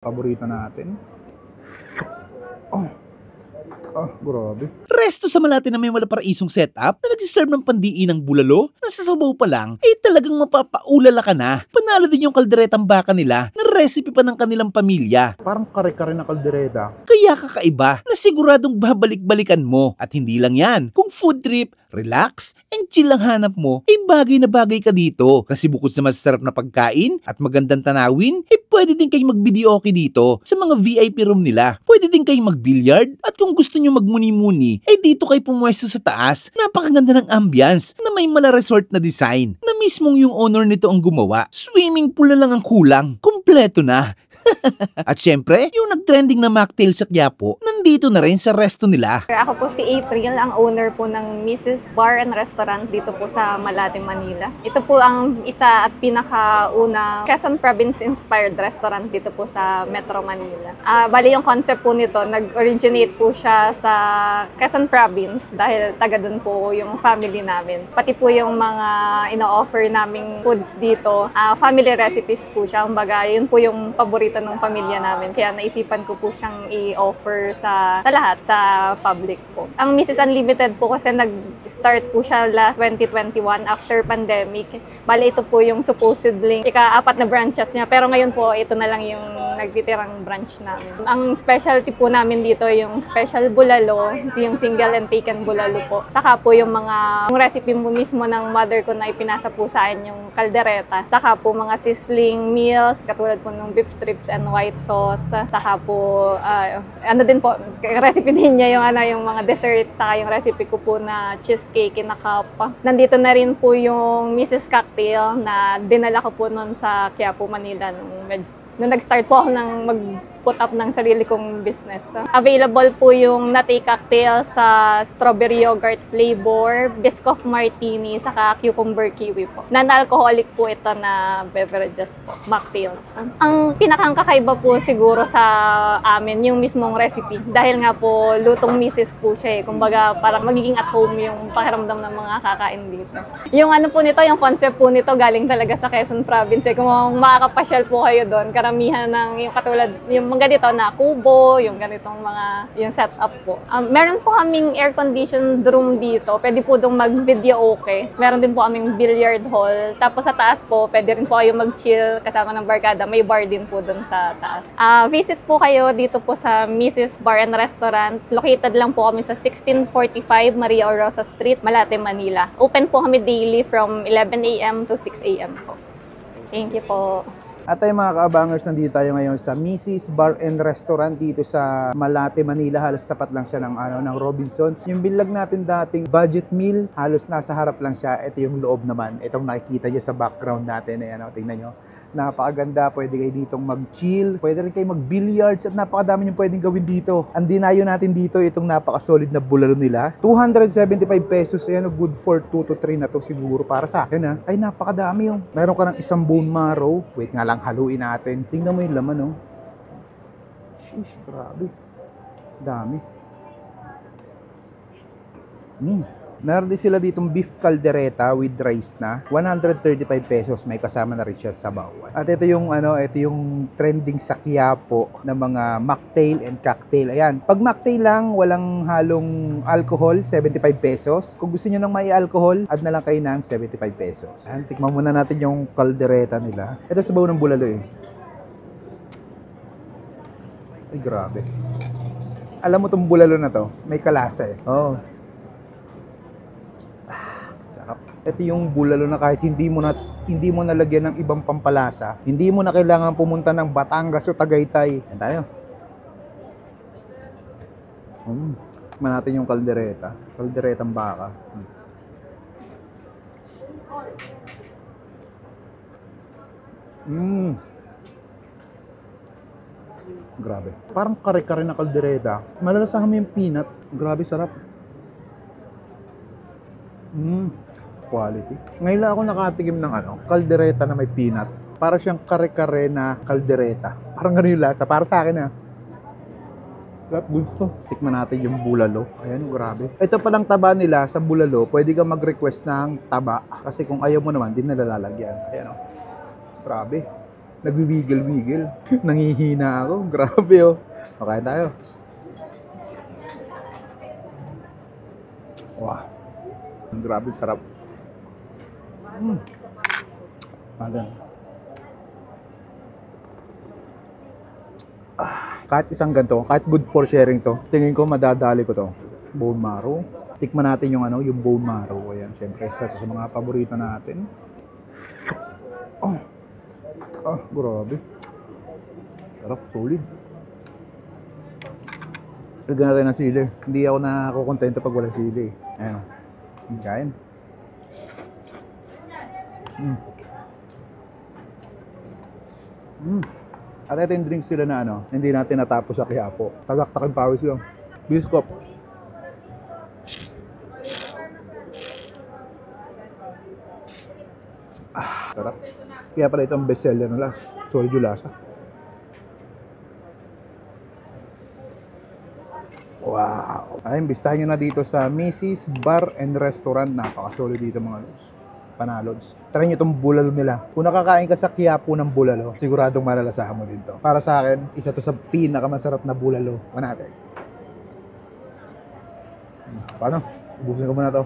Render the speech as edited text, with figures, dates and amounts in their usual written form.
Paborito natin. Grabe. Resto sa Malate na may malapraisong setup na nagsiserve ng pandiinang bulalo na sa sabaw pa lang ay talagang mapapaulala ka na. Panalo din yung kalderetang baka nila na recipe pa ng kanilang pamilya. Parang kare-kare na kaldereta. Kaya kakaiba na siguradong babalik-balikan mo. At hindi lang yan, kung food trip, relax, and chill lang hanap mo, ay bagay na bagay ka dito. Kasi bukod sa masarap na pagkain at magandang tanawin, ay pwede din kayong mag-videoke dito sa mga VIP room nila. Pwede din kayong mag-billiard at kung gusto nyo magmuni-muni, ay dito kayo pumwesto sa taas. Napakaganda ng ambience na may mala-resort na design na mismong yung owner nito ang gumawa. Swimming pool na lang ang kulang. Kompleto na. At syempre, yung nag-trending na mocktail sa Quiapo, nandito na rin sa resto nila. Ako po si April, ang owner po ng Mrs. Bar and Restaurant dito po sa Malate, Manila. Ito po ang isa at pinakaunang Quezon Province-inspired restaurant dito po sa Metro Manila. Bali yung concept po nito, nag-originate po siya sa Quezon Province dahil taga doon po yung family namin. Pati po yung mga ino-offer naming foods dito, family recipes po siya. Kumbaga, yun po yung paborito ng pamilya namin. Kaya naisipan ko po siyang i-offer sa lahat, sa public po. Ang Mrs. Unlimited po kasi nag-start po siya last 2021 after pandemic. Bali, ito po yung supposedly ika-4 na branches niya. Pero ngayon po, ito na lang yung nagtitirang branch namin. Ang specialty po namin dito yung special bulalo, yung single and taken bulalo po. Saka po yung recipe mo mismo ng mother ko na ipinasa po sa akin yung kaldereta. Saka po mga sizzling meals, katulad po ng beef strips and white sauce. Saka po, din po, recipe din niya yung mga desserts. Saka yung recipe ko po na cheesecake na cup. Nandito na rin po yung Mrs. Cocktail na dinala ko po noon sa Quiapo, Manila nung nag-start po ako ng mag-put up ng sarili kong business. Available po yung Nate Cocktail sa strawberry yogurt flavor, Biscoff Martini, saka cucumber kiwi po. Non-alcoholic po ito na beverages po, mocktails. Ang pinakang kakaiba po siguro sa amin, yung mismong recipe. Dahil nga po, lutong misis po siya eh. Kumbaga, parang magiging at home yung pakiramdam ng mga kakain dito. Yung ano po nito, yung concept po nito, galing talaga sa Quezon Province eh. Kung makakapasyal po kayo doon, karamihan ng yung katulad, yung mga ganito na kubo, yung ganitong yung setup po. Meron po kaming air-conditioned room dito. Pwede po doon mag-video okay. Meron din po kaming billiard hall. Tapos sa taas po, pwede rin po kayo mag-chill kasama ng barkada. May bar din po doon sa taas. Visit po kayo dito po sa Mrs. Bar and Restaurant. Located lang po kami sa 1645 Maria Orosa Street, Malate, Manila. Open po kami daily from 11 a.m. to 6 a.m. po. Thank you po. At tayo mga kaabangers, nandito tayo ngayon sa Mrs. Bar and Restaurant dito sa Malate, Manila. Halos tapat lang siya ng Robinsons. Yung binlog natin dating budget meal, halos nasa harap lang siya. Ito yung loob naman. Itong nakikita niyo sa background natin. Ayan, tingnan nyo. Napakaganda, pwede kayo ditong mag-chill, pwede rin kayo mag-billiards at napakadami nyo pwedeng gawin dito. Ang dinayo natin dito, itong napaka-solid na bulalo nila. 275 pesos, ayan, good for 2 to 3 na to siguro para sa akin ha. Ay, napakadami yung. Meron ka ng isang bone marrow. Wait nga lang, haluin natin. Tingnan mo yung laman, oh. Sheesh, grabe. Dami. Meron din sila ditong beef caldereta with rice na 135 pesos, may kasama na rin siya sa bawat. At ito yung trending sa Quiapo na mga mocktail and cocktail. Ayan, pag mocktail lang, walang halong alcohol, 75 pesos. Kung gusto niyo ng may alcohol, add na lang kayo ng 75 pesos. Ayan, tikman muna natin yung caldereta nila. Ito sabaw ng bulalo eh. Ay, grabe. Alam mo tong bulalo na to, may kalasa eh. Oh. Ito yung bulalo na kahit hindi mo nalagyan ng ibang pampalasa, hindi mo na kailangan pumunta ng Batangas o Tagaytay. Yan tayo. Tikman natin yung kaldereta. Kalderetang baka. Grabe. Parang kare-kare na kaldereta. Malalasahan mo yung peanut. Grabe, sarap. Quality. Ngayon lang ako nakatikim ng kaldereta na may peanut. Para siyang kare-kare na kaldereta. Parang ganun yung lasa. Para sa akin gusto. Tikman natin yung bulalo. Ayan, grabe. Ito palang taba nila sa bulalo. Pwede kang mag-request ng taba. Kasi kung ayaw mo naman, din nalalagyan. Ayan o. Grabe. Nagwiwigil-wigil. Nangihina ako. Grabe oh. Okay tayo. Wow. Grabe sarap. Magan. Kahit isang ganito, kahit good for sharing to, tingin ko madadali ko to. Bone marrow. Tikman natin yung yung bone marrow. Ayan, syempre isa sa mga paborito natin. Grabe. Sarap, solid. Lagyan natin ng sili. Hindi ako nakukontento pag walang sili. Ayan. Kain. At ito yung drinks sila na hindi natin natapos sa Quiapo. Tagak-takin pawis yun. Biscop. Sarap. Kaya pala itong bestseller nila. Solid yung lasa. Wow! Ayun, bistahin nyo na dito sa Mrs. Bar and Restaurant. Napaka-solid dito mga lods. Panalods. Try nyo itong bulalo nila. Kung nakakain ka sa Quiapo ng bulalo, siguradong malalasahan mo din to. Para sa akin, isa to sa pinakamasarap na bulalo. Natin. Paano? Ubusin ko muna to.